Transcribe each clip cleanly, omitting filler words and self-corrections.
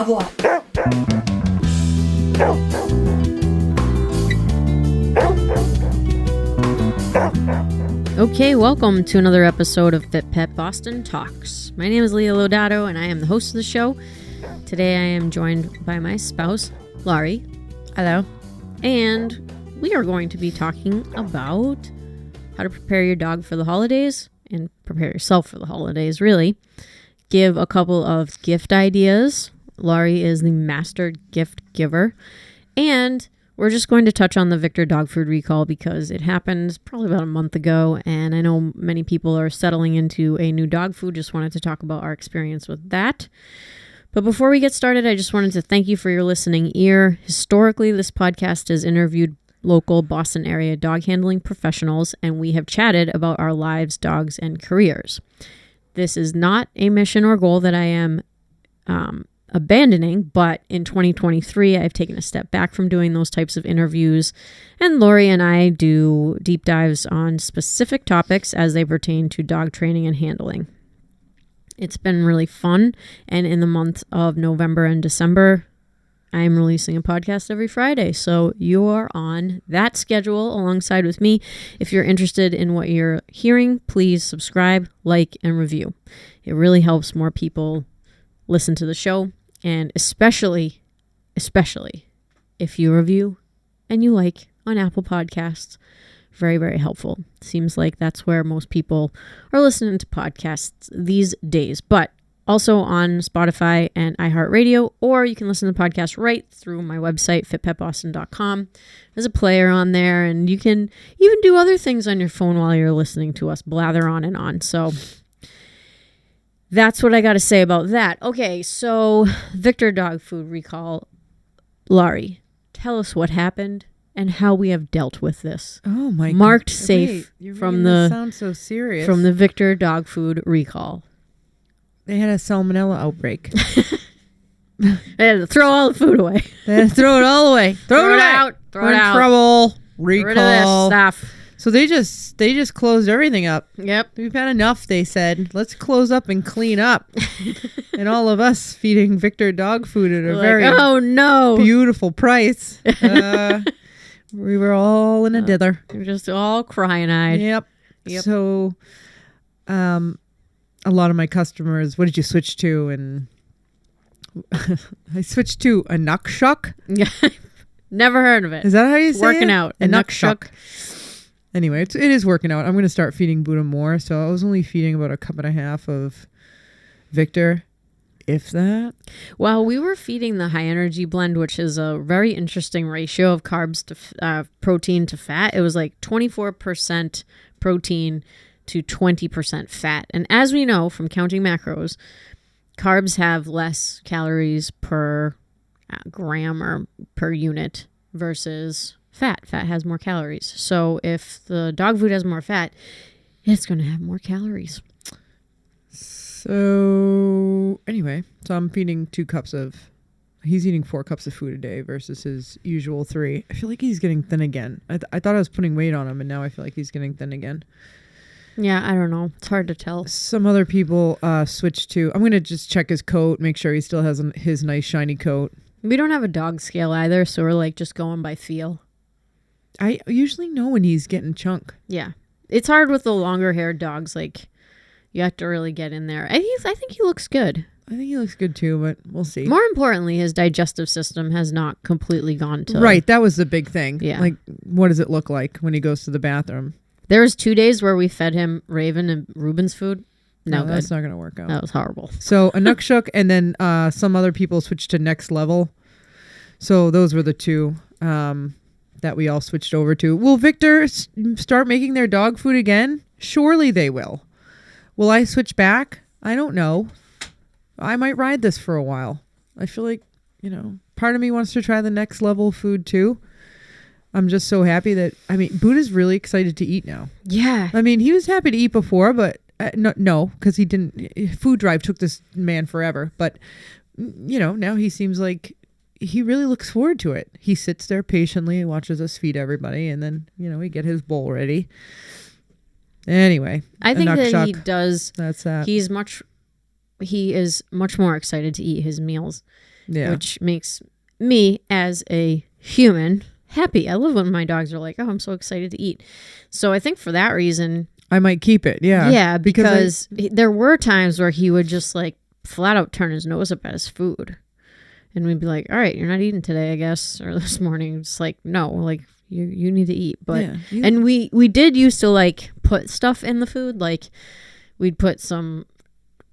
boy. Okay, welcome to another episode of FitPet Boston Talks. My name is Leah Lodato, and I am the host of the show. Today I am joined by my spouse, Laurie. Hello. And we are going to be talking about how to prepare your dog for the holidays and prepare yourself for the holidays, really. Give a couple of gift ideas. Laurie is the master gift giver. And we're just going to touch on the Victor dog food recall because it happened probably about a month ago, and I know many people are settling into a new dog food. Just wanted to talk about our experience with that. But before we get started, I just wanted to thank you for your listening ear. Historically, this podcast has interviewed local Boston area dog handling professionals, and we have chatted about our lives, dogs, and careers. This is not a mission or goal that I am abandoning, but in 2023, I've taken a step back from doing those types of interviews, and Laurie and I do deep dives on specific topics as they pertain to dog training and handling. It's been really fun, and in the month of November and December, I'm releasing a podcast every Friday, so you are on that schedule alongside with me. If you're interested in what you're hearing, please subscribe, like, and review. It really helps more people listen to the show, and especially if you review and you like on Apple Podcasts. Very, very helpful. Seems like that's where most people are listening to podcasts these days, but also on Spotify and iHeartRadio, or you can listen to the podcast right through my website, fitpetboston.com. There's a player on there, and you can even do other things on your phone while you're listening to us blather on and on. So that's what I got to say about that. Okay, so Victor dog food recall. Laurie, tell us what happened and how we have dealt with this. Oh my God. Marked safe from the sounds so serious. From the Victor dog food recall. They had a salmonella outbreak. They had to throw all the food away. They had to throw it all away. Throw it out. Throw it out. Trouble. Get Recall. rid of this stuff. So they just closed everything up. Yep. We've had enough, they said. Let's close up and clean up. And all of us feeding Victor dog food at a very beautiful price. We were all in a dither. We were just all crying-eyed. Yep. So a lot of my customers, what did you switch to? And I switched to a Nuckshuck. Never heard of it. Is that how you say it? Working out. A Nuckshuck. Anyway, it is working out. I'm going to start feeding Buddha more. So I was only feeding about a cup and a half of Victor, if that. Well, we were feeding the high energy blend, which is a very interesting ratio of carbs to protein to fat. It was like 24% protein to 20% fat. And as we know from counting macros, carbs have less calories per gram or per unit versus fat. Fat has more calories. So if the dog food has more fat, it's going to have more calories. So anyway, I'm feeding he's eating 4 cups of food a day versus his usual 3. I feel like he's getting thin again. I thought I was putting weight on him, and now I feel like he's getting thin again. Yeah, I don't know. It's hard to tell. Some other people switched to, I'm going to just check his coat, make sure he still has his nice shiny coat. We don't have a dog scale either, so we're like just going by feel. I usually know when he's getting chunk. Yeah. It's hard with the longer haired dogs. Like, you have to really get in there. I think he looks good. I think he looks good too, but we'll see. More importantly, his digestive system has not completely gone to... Right, that was the big thing. Yeah. Like, what does it look like when he goes to the bathroom? There was 2 days where we fed him Raven and Ruben's food. No, that's not going to work out. That was horrible. So a Nuckshuck, and then some other people switched to Next Level. So those were the 2 that we all switched over to. Will Victor start making their dog food again? Surely they will. Will I switch back? I don't know. I might ride this for a while. I feel like, part of me wants to try the Next Level food too. I'm just so happy that, Buddha's really excited to eat now. Yeah. He was happy to eat before, but no, because he didn't, food drive took this man forever. But, now he seems like he really looks forward to it. He sits there patiently and watches us feed everybody. And then, we get his bowl ready. Anyway. I think that he does. That's that. He's much he is much more excited to eat his meals, Yeah. which makes me as a human happy. I love when my dogs are like, oh, I'm so excited to eat. So I think for that reason, I might keep it. Yeah. yeah, because there were times where he would just like flat out turn his nose up at his food. And we'd be like, all right, you're not eating today, I guess. Or this morning, it's like, no, like you need to eat. But and we did used to like put stuff in the food. Like we'd put some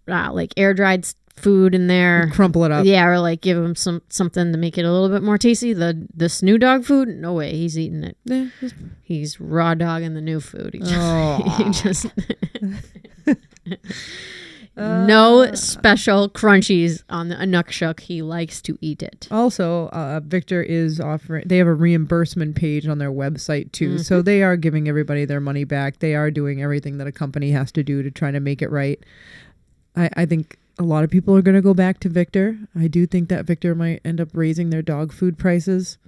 like air dried food in there, crumple it up. Yeah, or like give him something to make it a little bit more tasty. This new dog food, no way, he's eating it. Yeah. He's raw dog in the new food. He just no special crunchies on the Inukshuk. He likes to eat it. Also, Victor is offering, they have a reimbursement page on their website too. So they are giving everybody their money back. They are doing everything that a company has to do to try to make it right. I think a lot of people are going to go back to Victor. I do think that Victor might end up raising their dog food prices.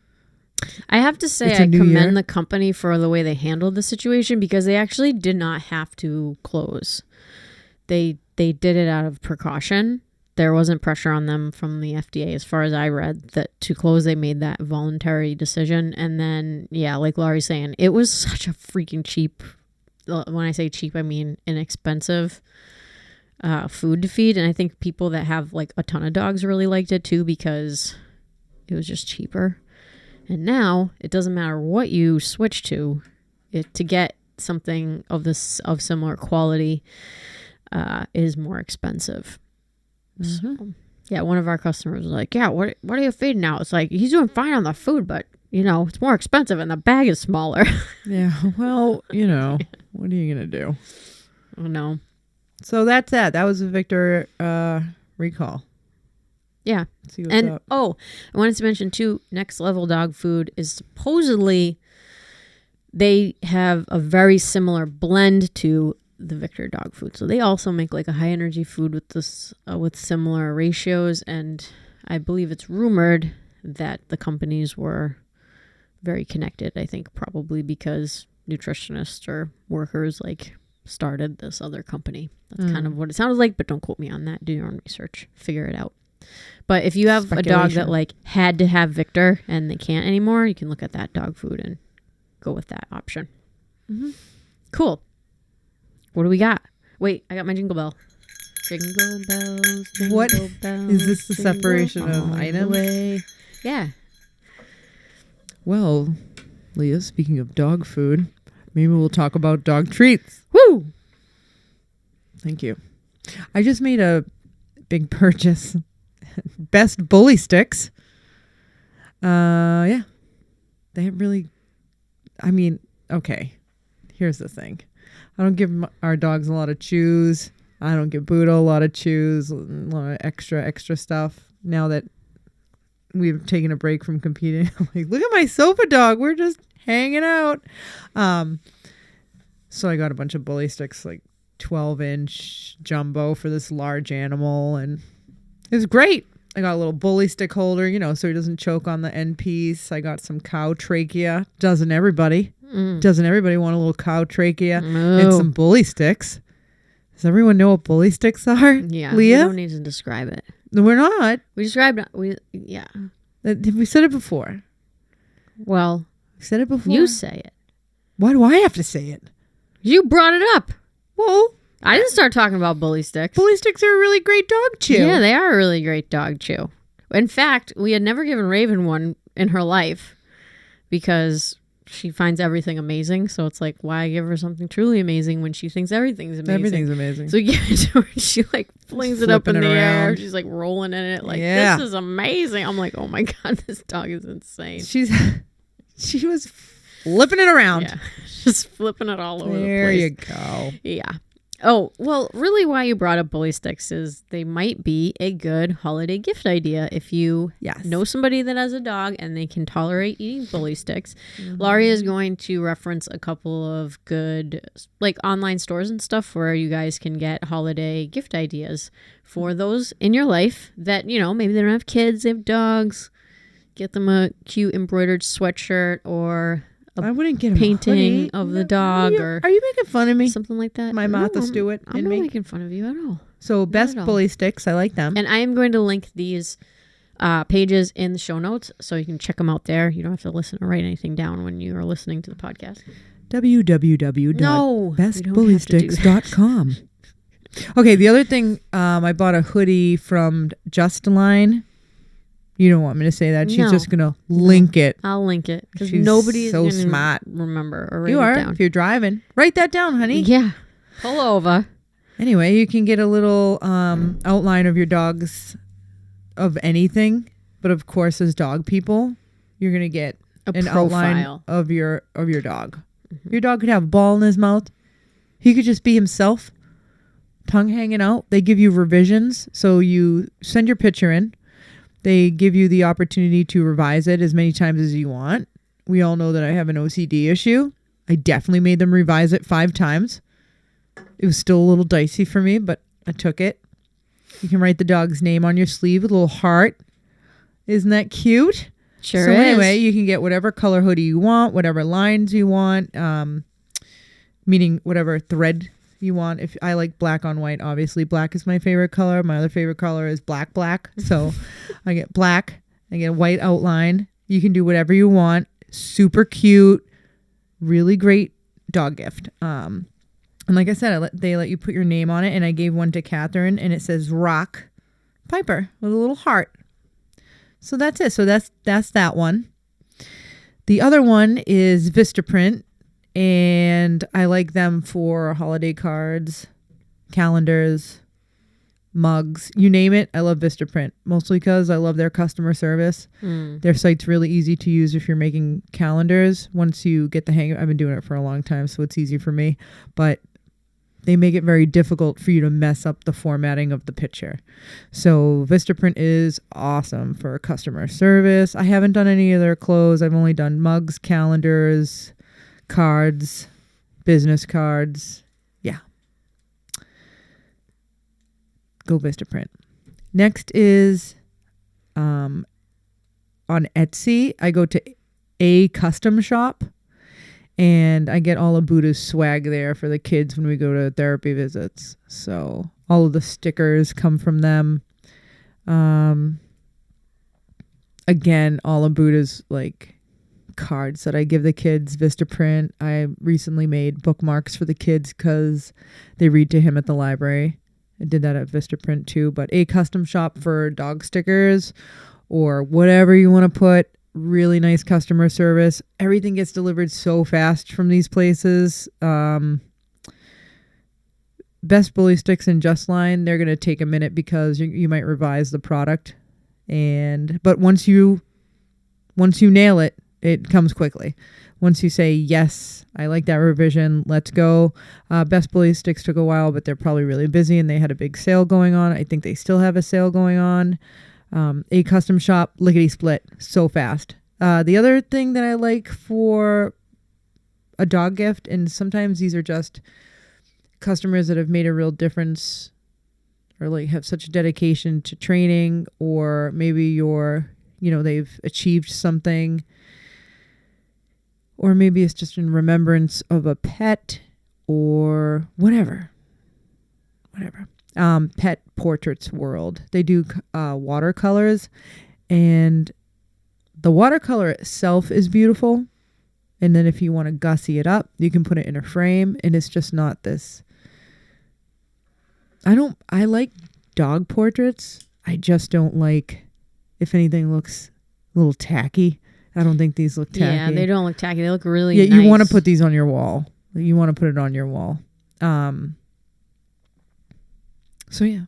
I have to say, I commend the company for the way they handled the situation, because they actually did not have to close. They did it out of precaution. There wasn't pressure on them from the FDA, as far as I read, that to close. They made that voluntary decision. And then, yeah, like Laurie's saying, it was such a freaking cheap, when I say cheap, I mean inexpensive food to feed. And I think people that have like a ton of dogs really liked it too, because it was just cheaper. And now it doesn't matter what you switch to get something of similar quality is more expensive. So, yeah, one of our customers was like, yeah, what are you feeding now? It's like, he's doing fine on the food, but it's more expensive and the bag is smaller. Yeah, well, what are you gonna do? Oh no. So that's that. That was a Victor recall. Yeah. See what's up. I wanted to mention too, Next Level Dog Food is supposedly, they have a very similar blend to the Victor dog food. So they also make like a high energy food with this with similar ratios, and I believe it's rumored that the companies were very connected. I think probably because nutritionists or workers like started this other company. That's kind of what it sounded like, but don't quote me on that. Do your own research. Figure it out. But if you have a dog that like had to have Victor and they can't anymore, you can look at that dog food and go with that option. Cool. What do we got? Wait, I got my jingle bell. Jingle bells, jingle what bells, is this? The separation of items? Yeah. Well, Leah, speaking of dog food, maybe we'll talk about dog treats. Woo! Thank you. I just made a big purchase. Best bully sticks. Yeah. They really, okay. Here's the thing. I don't give our dogs a lot of chews. I don't give Buddha a lot of chews, a lot of extra stuff. Now that we've taken a break from competing, I'm like, look at my sofa dog. We're just hanging out. So I got a bunch of bully sticks, like 12-inch jumbo for this large animal, and it was great. I got a little bully stick holder, so he doesn't choke on the end piece. I got some cow trachea. Doesn't everybody want a little cow trachea and some bully sticks? Does everyone know what bully sticks are? Yeah, Leah? We don't need to describe it. No, we're not. We described it. Yeah. We said it before. Well, we said it before. You say it. Why do I have to say it? You brought it up. Well, I didn't start talking about bully sticks. Bully sticks are a really great dog chew. Yeah, they are a really great dog chew. In fact, we had never given Raven one in her life because she finds everything amazing. So it's like, why give her something truly amazing when she thinks everything's amazing? Everything's amazing. So we give it to her and she like flings it up in the air. She's like rolling in it like, this is amazing. I'm like, oh my God, this dog is insane. She was flipping it around. Yeah, just flipping it all over the place. There you go. Yeah. Oh, well, really why you brought up bully sticks is they might be a good holiday gift idea if you know somebody that has a dog and they can tolerate eating bully sticks. Laurie is going to reference a couple of good like online stores and stuff where you guys can get holiday gift ideas for those in your life that, maybe they don't have kids, they have dogs. Get them a cute embroidered sweatshirt or I wouldn't get a painting hoodie. of the dog. Are you making fun of me? Something like that. My Martha Stewart I'm not making fun of you at all. So Best at all. Bully Sticks, I like them. And I am going to link these pages in the show notes so you can check them out there. You don't have to listen or write anything down when you are listening to the podcast. www.bestbullysticks.com. Okay, the other thing, I bought a hoodie from Justline. You don't want me to say that. She's just going to link it. I'll link it because She's nobody's so going to smart. remember or write You it are down. if you're driving. Write that down, honey. Yeah. Pull over. Anyway, you can get a little outline of your dogs of anything, but of course, as dog people, you're going to get an outline of your dog. Mm-hmm. Your dog could have a ball in his mouth. He could just be himself. Tongue hanging out. They give you revisions. So you send your picture in. They give you the opportunity to revise it as many times as you want. We all know that I have an OCD issue. I definitely made them revise it 5 times. It was still a little dicey for me, but I took it. You can write the dog's name on your sleeve with a little heart. Isn't that cute? Sure so is. Anyway, you can get whatever color hoodie you want, whatever lines you want, meaning whatever thread you want. If I like black on white, obviously black is my favorite color. My other favorite color is black. So I get black, I get a white outline. You can do whatever you want. Super cute, really great dog gift. And like I said, they let you put your name on it, and I gave one to Catherine, and it says Rock Piper with a little heart. So that's it. So that's that one. The other one is Vistaprint. And I like them for holiday cards, calendars, mugs, you name it. I love Vistaprint, mostly because I love their customer service. Their site's really easy to use if you're making calendars. Once you get the hang of it, I've been doing it for a long time, so it's easy for me. But they make it very difficult for you to mess up the formatting of the picture. So Vistaprint is awesome for customer service. I haven't done any of their clothes. I've only done mugs, calendars, cards, business cards. Yeah. Go Vistaprint. Next is on Etsy. I go to A Custom Shop, and I get all of Buddha's swag there for the kids when we go to therapy visits. So all of the stickers come from them. Again, all of Buddha's cards that I give the kids, Vistaprint. I recently made bookmarks for the kids because they read to him at the library. I did that at Vistaprint too. But A Custom Shop for dog stickers or whatever you want to put. Really nice customer service. Everything gets delivered so fast from these places. Best Bully Sticks and Justline, they're going to take a minute because you might revise the product. But once you nail it, it comes quickly. Once you say, yes, I like that revision, let's go. Best Bully Sticks took a while, but they're probably really busy and they had a big sale going on. I think they still have a sale going on. A Custom Shop, lickety split, so fast. The other thing that I like for a dog gift, and sometimes these are just customers that have made a real difference or have such dedication to training, or maybe they've achieved something. Or maybe it's just in remembrance of a pet or whatever. Pet Portraits World. They do watercolors, and the watercolor itself is beautiful. And then if you want to gussy it up, you can put it in a frame, and it's just not this. I like dog portraits. I just don't like if anything looks a little tacky. I don't think these look tacky. Yeah, they don't look tacky. They look really nice. Yeah, You want to put these on your wall. You want to put it on your wall. So yeah,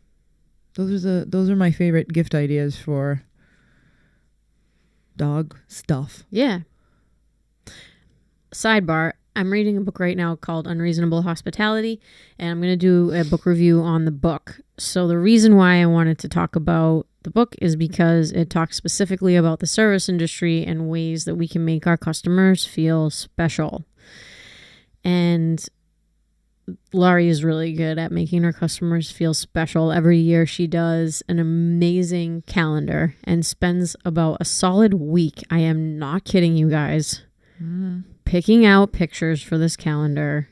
those are my favorite gift ideas for dog stuff. Yeah. Sidebar, I'm reading a book right now called Unreasonable Hospitality, and I'm going to do a book review on the book. So the reason why I wanted to talk about the book is because it talks specifically about the service industry and ways that we can make our customers feel special. And Laurie is really good at making her customers feel special. Every year she does an amazing calendar and spends about a solid week, I am not kidding you guys, picking out pictures for this calendar,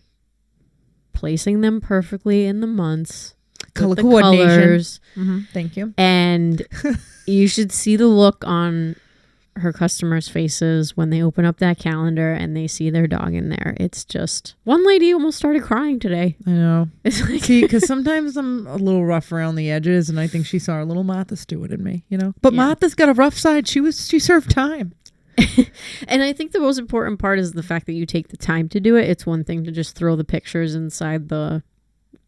placing them perfectly in the months. color the coordination. colors. Thank you. And you should see the look on her customers' faces when they open up that calendar and they see their dog in there. It's just, one lady almost started crying today. I know. It's like, See, because sometimes I'm a little rough around the edges, and I think she saw a little Martha Stewart in me, you know. But Yeah. Martha's got a rough side. She served time. and I think the most important part is the fact that you take the time to do it. It's one thing to just throw the pictures inside the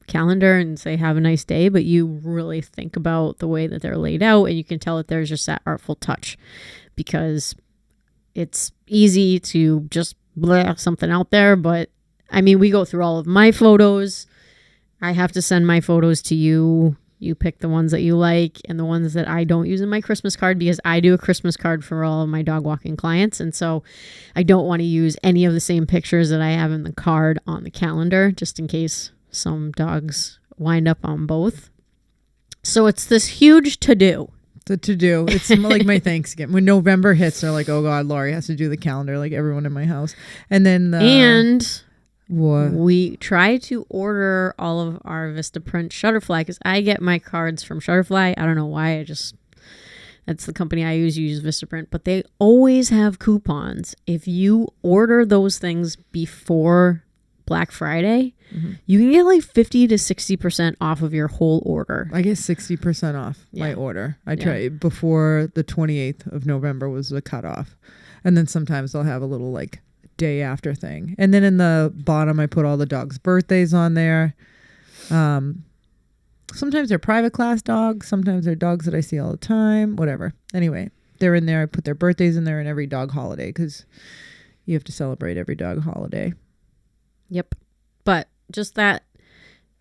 calendar and say have a nice day, but you really think about the way that they're laid out, and you can tell that there's just that artful touch, because it's easy to just blah something out there. But I mean, we go through all of my photos. I have to send my photos to you. You pick the ones that you like and the ones that I don't use in my Christmas card, because I do a Christmas card for all of my dog walking clients. And so I don't want to use any of the same pictures that I have in the card on the calendar, just in case some dogs wind up on both. So it's this huge to-do. To do. It's like my Thanksgiving. When November hits, they're like, oh God, Laurie has to do the calendar, like everyone in my house. And then what? We try to order all of our Vistaprint Shutterfly, because I get my cards from Shutterfly. I don't know why. That's the company I use Vistaprint, but they always have coupons. If you order those things before Black Friday, you can get like 50 to 60% off of your whole order. I get 60% off my order. I try before the 28th of November was the cutoff. And then sometimes I'll have a little like day after thing. And then in the bottom, I put all the dogs' birthdays on there. Sometimes they're private class dogs. Sometimes they're dogs that I see all the time, whatever. Anyway, they're in there. I put their birthdays in there and every dog holiday, because you have to celebrate every dog holiday. Yep. But just that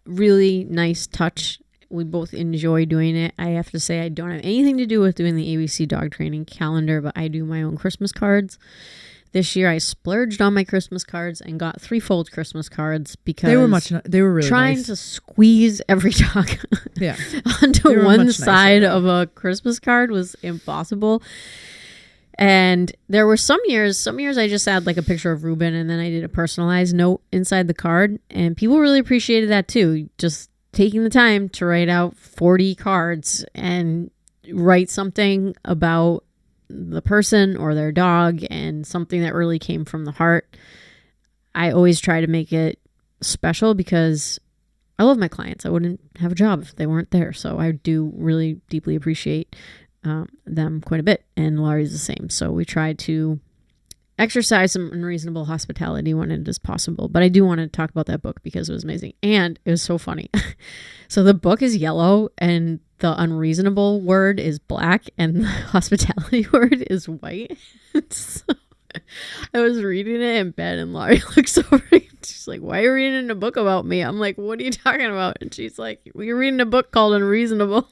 really nice touch. We both enjoy doing it. I have to say, I don't have anything to do with doing the ABC dog training calendar, but I do my own Christmas cards. This year I splurged on my Christmas cards and got 3-fold Christmas cards, because they were really trying nice. to squeeze every dog They onto were one much side nicer, though. of a Christmas card was impossible. And there were some years I just had like a picture of Ruben, and then I did a personalized note inside the card, and people really appreciated that too. Just taking the time to write out 40 cards and write something about the person or their dog, and something that really came from the heart. I always try to make it special, because I love my clients. I wouldn't have a job if they weren't there. So I do really deeply appreciate them quite a bit, and Laurie's the same. So we try to exercise some unreasonable hospitality when it is possible. But I do want to talk about that book, because it was amazing, and it was so funny. So the book is yellow, and the unreasonable word is black, and the hospitality word is white. So I was reading it in bed, and Laurie looks over and she's like, why are you reading a book about me? I'm like, what are you talking about? And she's like, we're reading a book called Unreasonable.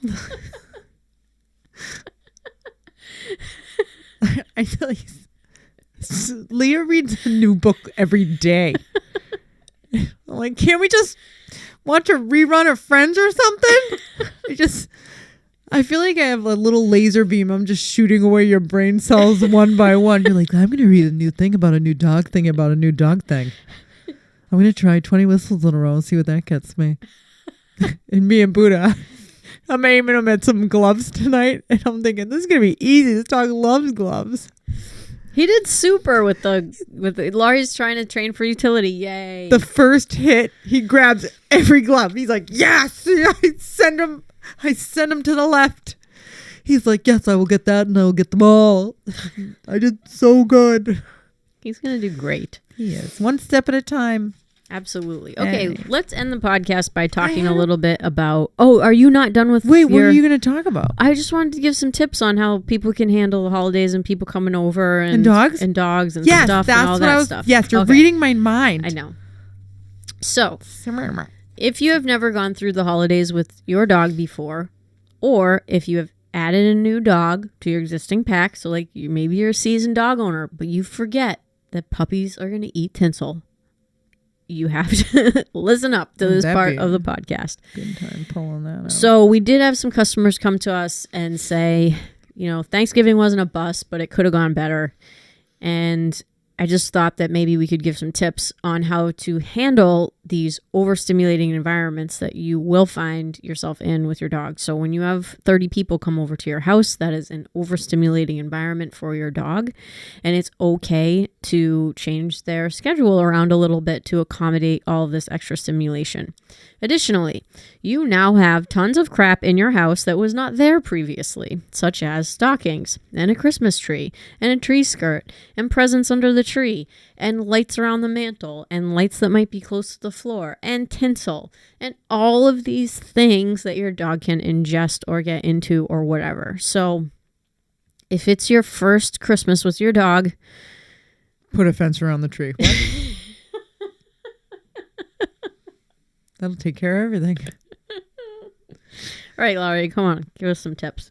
I tell you, Leah reads a new book every day. I'm like, can't we just watch a rerun of Friends or something? I feel like I have a little laser beam. I'm just shooting away your brain cells one by one. You're like, I'm going to read a new thing about a new dog thing about a new dog thing. I'm going to try 20 whistles in a row and see what that gets me. And me and Buddha, I'm aiming them at some gloves tonight, and I'm thinking, this is going to be easy. This dog loves gloves. He did super with the Laurie's trying to train for utility. Yay. The first hit, he grabs every glove. He's like, yes. I send him to the left. He's like, yes, I will get that, and I will get them all. I did so good. He's going to do great. He is. One step at a time. Absolutely. Okay, let's end the podcast by talking a little bit about... Oh, are you not done with... Wait, what are you going to talk about? I just wanted to give some tips on how people can handle the holidays and people coming over and dogs? And dogs and yes, stuff that's and all that stuff. Yes, you're reading my mind. I know. So, if you have never gone through the holidays with your dog before, or if you have added a new dog to your existing pack, so like maybe you're a seasoned dog owner, but you forget that puppies are going to eat tinsel, you have to listen up to this part of the podcast. Good time pulling that out. So we did have some customers come to us and say, Thanksgiving wasn't a bust, but it could have gone better. And I just thought that maybe we could give some tips on how to handle these overstimulating environments that you will find yourself in with your dog. So when you have 30 people come over to your house, that is an overstimulating environment for your dog. And it's okay to change their schedule around a little bit to accommodate all of this extra stimulation. Additionally, you now have tons of crap in your house that was not there previously, such as stockings and a Christmas tree and a tree skirt and presents under the tree and lights around the mantle and lights that might be close to the floor and tinsel and all of these things that your dog can ingest or get into or whatever. So if it's your first Christmas with your dog, put a fence around the tree. What? That'll take care of everything. All right, Laurie, come on. Give us some tips.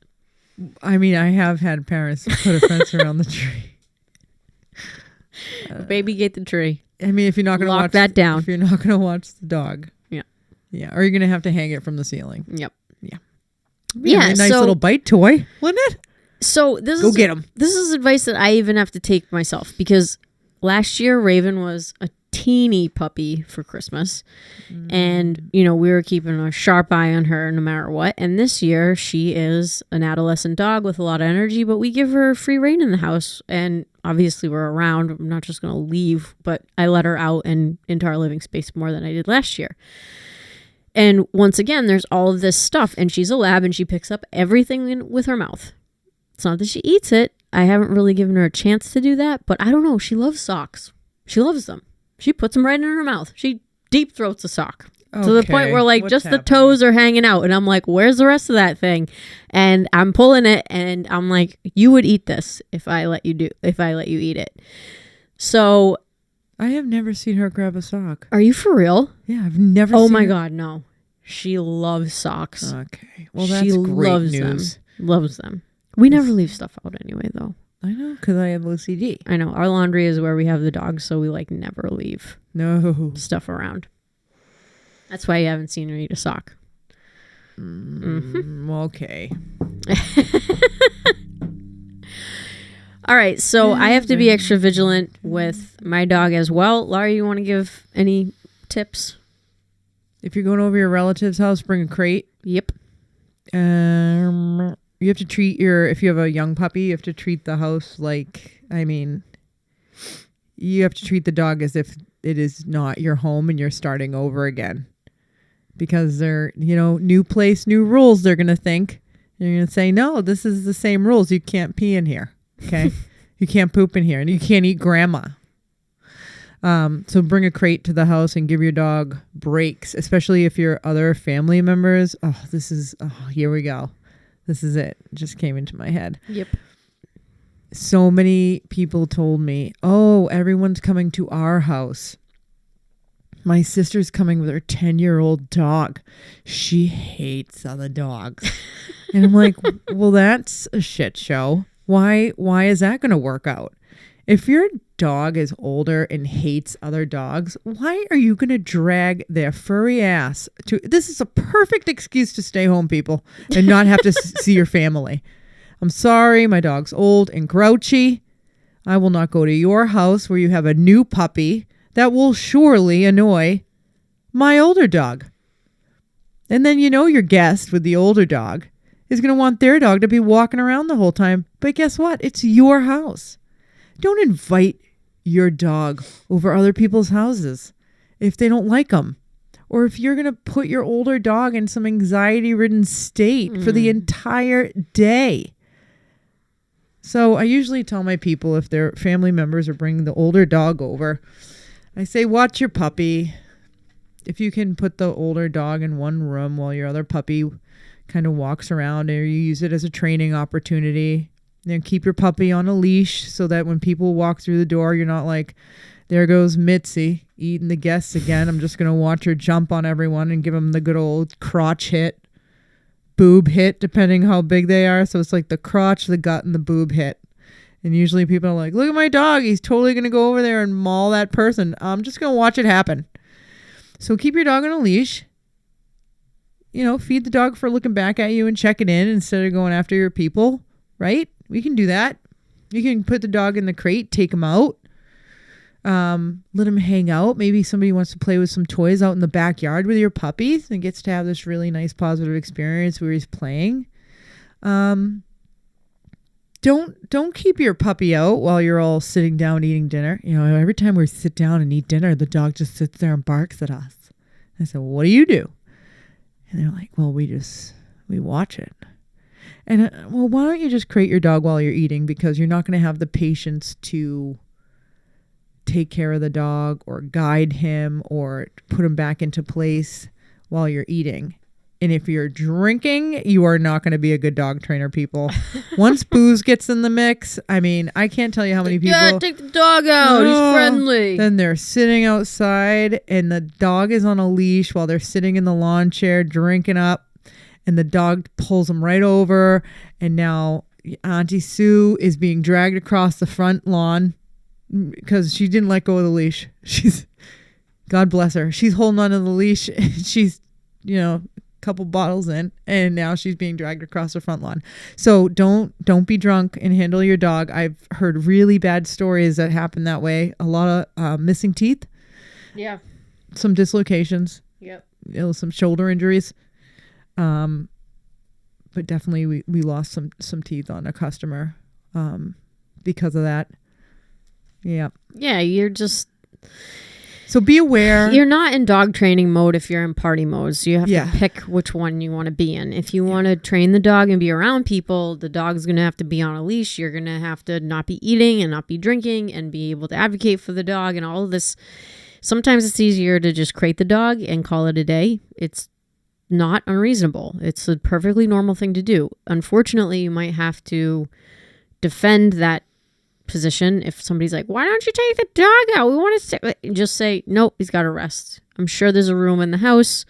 I mean, I have had parents put a fence around the tree. Baby gate the tree. I mean, if you're not going to Lock watch that down. If you're not going to watch the dog. Yeah. Yeah. Or you're going to have to hang it from the ceiling. Yep. Yeah. Yeah. A nice little bite toy, wouldn't it? So Go get him. This is advice that I even have to take myself because last year Raven was a teeny puppy for Christmas. And, we were keeping a sharp eye on her no matter what. And this year she is an adolescent dog with a lot of energy, but we give her free rein in the house. And obviously we're around. I'm not just going to leave, but I let her out and into our living space more than I did last year. And once again, there's all of this stuff and she's a lab and she picks up everything with her mouth. It's not that she eats it. I haven't really given her a chance to do that, but I don't know. She loves socks. She loves them. She puts them right in her mouth. She deep throats a sock. Okay. To the point where what's happening? The toes are hanging out. And I'm like, where's the rest of that thing? And I'm pulling it and I'm like, you would eat this if I let you eat it. So I have never seen her grab a sock. Are you for real? Yeah, I've never seen my her. God, no. She loves socks. Okay. Well, that's great news. Loves them. We never leave stuff out anyway, though. I know, because I have OCD. I know. Our laundry is where we have the dogs, so we never leave stuff around. That's why you haven't seen her eat a sock. Okay. All right, so I have to be extra vigilant with my dog as well. Laurie, you want to give any tips? If you're going over your relative's house, bring a crate. Yep. You have to treat if you have a young puppy, you have to treat the house you have to treat the dog as if it is not your home and you're starting over again. Because they're, new place, new rules, they're going to think. You're going to say, no, this is the same rules. You can't pee in here. Okay. You can't poop in here and you can't eat grandma. So bring a crate to the house and give your dog breaks, especially if your other family members. Here we go. This is it. It just came into my head. Yep. So many people told me, everyone's coming to our house. My sister's coming with her 10-year-old dog. She hates other dogs. And I'm like, well, that's a shit show. Why is that going to work out? If your dog is older and hates other dogs, why are you going to drag their furry ass to... This is a perfect excuse to stay home, people, and not have to see your family. I'm sorry, my dog's old and grouchy. I will not go to your house where you have a new puppy that will surely annoy my older dog. And then your guest with the older dog is going to want their dog to be walking around the whole time. But guess what? It's your house. Don't invite your dog over other people's houses if they don't like them. Or if you're going to put your older dog in some anxiety-ridden state for the entire day. So I usually tell my people if their family members are bringing the older dog over, I say, watch your puppy. If you can put the older dog in one room while your other puppy kind of walks around, or you use it as a training opportunity. Then keep your puppy on a leash so that when people walk through the door, you're not like, there goes Mitzi eating the guests again. I'm just going to watch her jump on everyone and give them the good old crotch hit, boob hit, depending how big they are. So it's like the crotch, the gut, and the boob hit. And usually people are like, look at my dog. He's totally going to go over there and maul that person. I'm just going to watch it happen. So keep your dog on a leash. Feed the dog for looking back at you and checking in instead of going after your people, right? We can do that. You can put the dog in the crate, take him out. Let him hang out. Maybe somebody wants to play with some toys out in the backyard with your puppies and gets to have this really nice positive experience where he's playing. Don't keep your puppy out while you're all sitting down eating dinner. You know, every time we sit down and eat dinner, the dog just sits there and barks at us. I said, well, what do you do? And they're like, well, we watch it. And well, why don't you just crate your dog while you're eating? Because you're not going to have the patience to take care of the dog or guide him or put him back into place while you're eating. And if you're drinking, you are not going to be a good dog trainer, people. Once booze gets in the mix, I mean, I can't tell you how many people... Yeah, take the dog out. He's friendly. Then they're sitting outside and the dog is on a leash while they're sitting in the lawn chair drinking up. And the dog pulls them right over. And now Auntie Sue is being dragged across the front lawn because she didn't let go of the leash. God bless her. She's holding on to the leash. She's, couple bottles in, and now she's being dragged across the front lawn. So don't be drunk and handle your dog. I've heard really bad stories that happen that way. A lot of missing teeth. Yeah. Some dislocations. Yep. Some shoulder injuries. But definitely we lost some teeth on a customer because of that. Yeah. Yeah, you're just... So be aware. You're not in dog training mode if you're in party mode. So you have Yeah. to pick which one you want to be in. If you want to train the dog and be around people, the dog's going to have to be on a leash. You're going to have to not be eating and not be drinking and be able to advocate for the dog and all of this. Sometimes it's easier to just crate the dog and call it a day. It's not unreasonable. It's a perfectly normal thing to do. Unfortunately, you might have to defend that position. If somebody's like, why don't you take the dog out? We want to sit. Just say, nope, he's got to rest. I'm sure there's a room in the house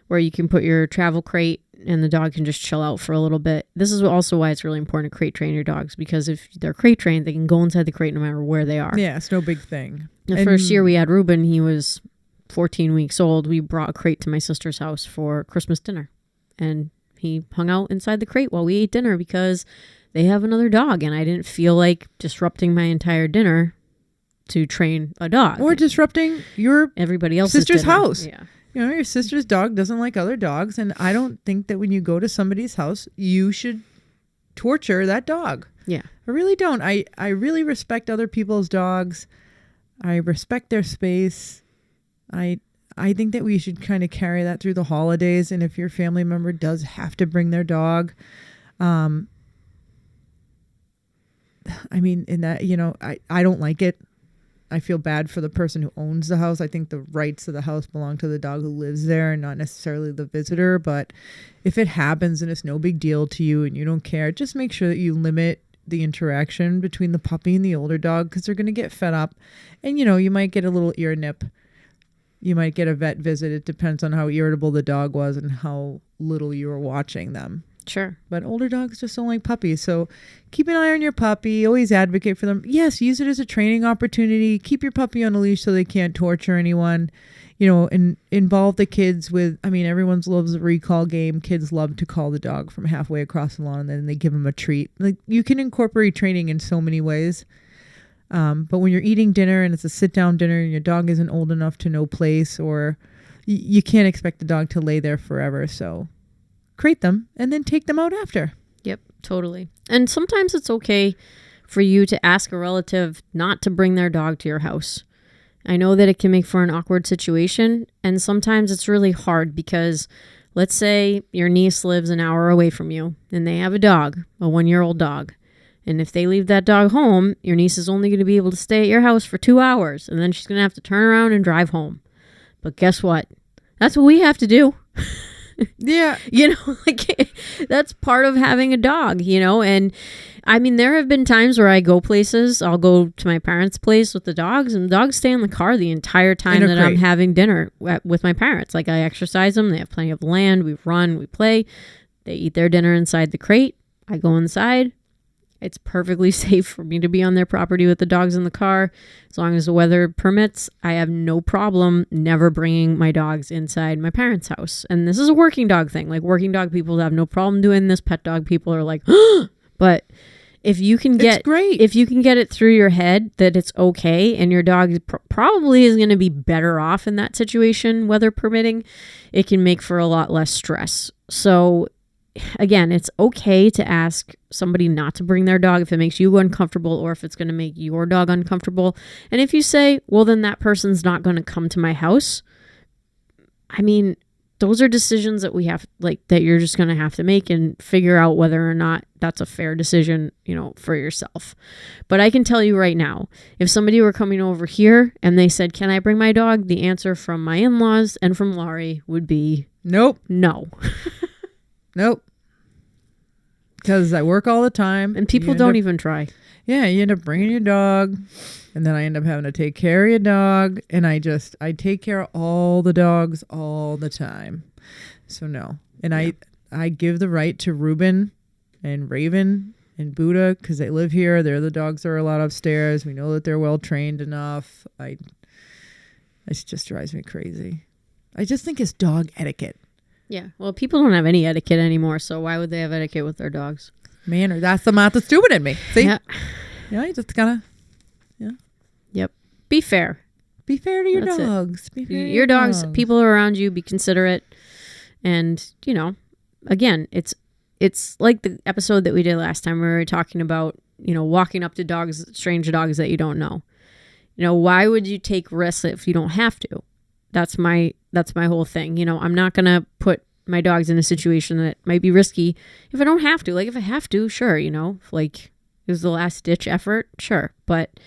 where you can put your travel crate and the dog can just chill out for a little bit. This is also why it's really important to crate train your dogs, because if they're crate trained, they can go inside the crate no matter where they are. Yeah, it's no big thing. The first year we had Ruben, he was 14 weeks old. We brought a crate to my sister's house for Christmas dinner, and he hung out inside the crate while we ate dinner because they have another dog, and I didn't feel like disrupting my entire dinner to train a dog. Or disrupting your everybody else's sister's dinner. house. Yeah. Your sister's dog doesn't like other dogs, and I don't think that when you go to somebody's house, you should torture that dog. Yeah. I really don't. I really respect other people's dogs. I respect their space. I think that we should kind of carry that through the holidays, and if your family member does have to bring their dog, I mean, in that, I don't like it. I feel bad for the person who owns the house. I think the rights of the house belong to the dog who lives there and not necessarily the visitor. But if it happens and it's no big deal to you and you don't care, just make sure that you limit the interaction between the puppy and the older dog, because they're going to get fed up. And, you might get a little ear nip. You might get a vet visit. It depends on how irritable the dog was and how little you were watching them. Sure. But older dogs just don't like puppies. So keep an eye on your puppy. Always advocate for them. Yes, use it as a training opportunity. Keep your puppy on a leash so they can't torture anyone. And involve the kids with, everyone loves a recall game. Kids love to call the dog from halfway across the lawn and then they give them a treat. Like, you can incorporate training in so many ways. But when you're eating dinner and it's a sit-down dinner and your dog isn't old enough to know place, or you can't expect the dog to lay there forever. So crate them and then take them out after. Yep, totally. And sometimes it's okay for you to ask a relative not to bring their dog to your house. I know that it can make for an awkward situation, and sometimes it's really hard because let's say your niece lives an hour away from you and they have a dog, a 1-year-old dog. And if they leave that dog home, your niece is only going to be able to stay at your house for 2 hours, and then she's going to have to turn around and drive home. But guess what? That's what we have to do. Yeah. That's part of having a dog, and there have been times where I go places. I'll go to my parents' place with the dogs, and the dogs stay in the car the entire time that I'm having dinner with my parents. Like, I exercise them. They have plenty of land. We run, we play. They eat their dinner inside the crate. I go inside. It's perfectly safe for me to be on their property with the dogs in the car. As long as the weather permits, I have no problem never bringing my dogs inside my parents' house. And this is a working dog thing. Like, working dog people have no problem doing this. Pet dog people are like, but if you can get It's great. if you can get it through your head that it's okay and your dog probably is going to be better off in that situation, weather permitting, it can make for a lot less stress. So again, it's okay to ask somebody not to bring their dog if it makes you uncomfortable or if it's going to make your dog uncomfortable. And if you say, well, then that person's not going to come to my house. I mean, those are decisions that we have, like, that you're just going to have to make and figure out whether or not that's a fair decision, you know, for yourself. But I can tell you right now, if somebody were coming over here and they said, can I bring my dog? The answer from my in-laws and from Laurie would be Nope. no. Nope. Because I work all the time. And people don't even try. Yeah, you end up bringing your dog, and then I end up having to take care of your dog, and I take care of all the dogs all the time. So no. And yeah. I give the right to Ruben and Raven and Buddha because they live here. They're the dogs that are allowed upstairs. We know that they're well trained enough. It just drives me crazy. I just think it's dog etiquette. Yeah. Well, people don't have any etiquette anymore, so why would they have etiquette with their dogs? Manner. That's the amount of stupid in me. See? Yeah. Yeah, you just gotta. Yeah. Yep. Be fair. Be fair to your That's dogs. Be fair to your dogs. People around you. Be considerate. And, you know, again, it's like the episode that we did last time where we were talking about, you know, walking up to dogs, strange dogs that you don't know. You know, why would you take risks if you don't have to? That's my whole thing. You know, I'm not going to put my dogs in a situation that might be risky if I don't have to. Like, if I have to, sure, you know, like it was the last ditch effort, sure. But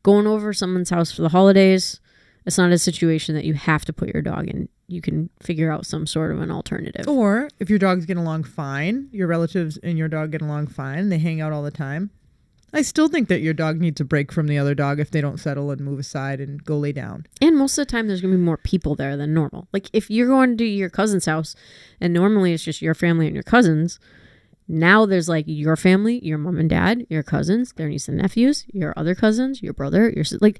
going over someone's house for the holidays, it's not a situation that you have to put your dog in. You can figure out some sort of an alternative. Or if your dog's getting along fine, your relatives and your dog get along fine, they hang out all the time, I still think that your dog needs a break from the other dog if they don't settle and move aside and go lay down. And most of the time, there's going to be more people there than normal. Like, if you're going to your cousin's house, and normally it's just your family and your cousins, now there's like your family, your mom and dad, your cousins, their nieces and nephews, your other cousins, your brother, like,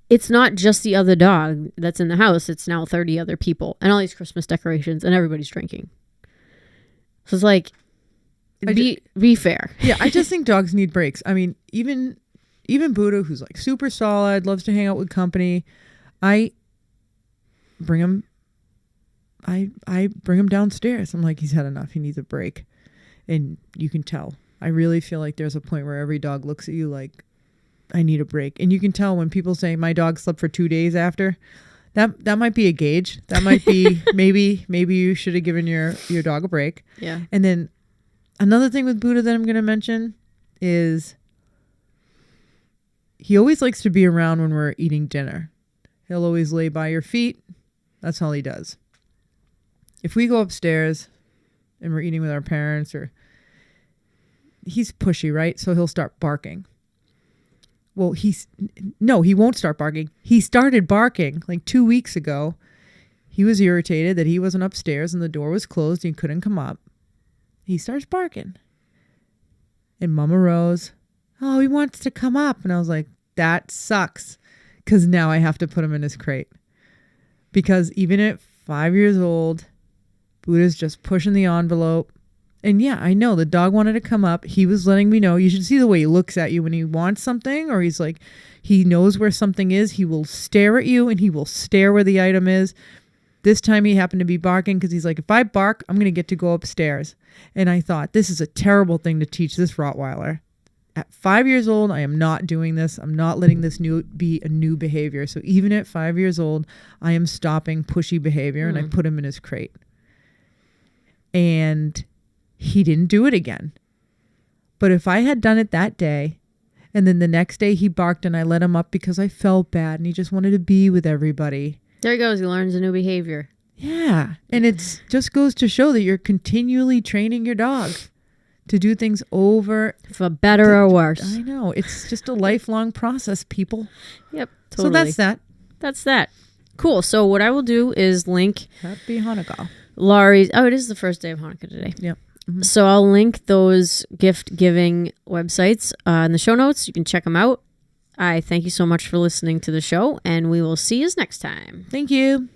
it's not just the other dog that's in the house. It's now 30 other people and all these Christmas decorations, and everybody's drinking. So it's like, be fair. Yeah, I just think dogs need breaks. I mean, even Buddha, who's like super solid, loves to hang out with company, I bring him downstairs. I'm like, he's had enough. He needs a break. And you can tell. I really feel like there's a point where every dog looks at you like, I need a break. And you can tell when people say my dog slept for 2 days after. That might be a gauge. That might be maybe you should have given your dog a break. Yeah. And then another thing with Buddha that I'm going to mention is he always likes to be around when we're eating dinner. He'll always lay by your feet. That's all he does. If we go upstairs and we're eating with our parents, or he's pushy, right? So he'll start barking. Well, he won't start barking. He started barking like 2 weeks ago. He was irritated that he wasn't upstairs and the door was closed and he couldn't come up. He starts barking. And Mama Rose, oh, he wants to come up. And I was like, that sucks. Because now I have to put him in his crate. Because even at 5 years old, Buddha's just pushing the envelope. And yeah, I know the dog wanted to come up. He was letting me know. You should see the way he looks at you when he wants something, or he's like, he knows where something is. He will stare at you and he will stare where the item is. This time he happened to be barking because he's like, if I bark, I'm going to get to go upstairs. And I thought, this is a terrible thing to teach this Rottweiler. At 5 years old, I am not doing this. I'm not letting this be a new behavior. So even at 5 years old, I am stopping pushy behavior and I put him in his crate. And he didn't do it again. But if I had done it that day, and then the next day he barked and I let him up because I felt bad and he just wanted to be with everybody. There he goes. He learns a new behavior. Yeah. And it just goes to show that you're continually training your dog to do things over. For better or worse. I know. It's just a lifelong process, people. Yep. Totally. So that's that. That's that. Cool. So what I will do is link Happy Hanukkah. Laurie's. Oh, it is the first day of Hanukkah today. Yep. Mm-hmm. So I'll link those gift giving websites in the show notes. You can check them out. I thank you so much for listening to the show, and we will see you next time. Thank you.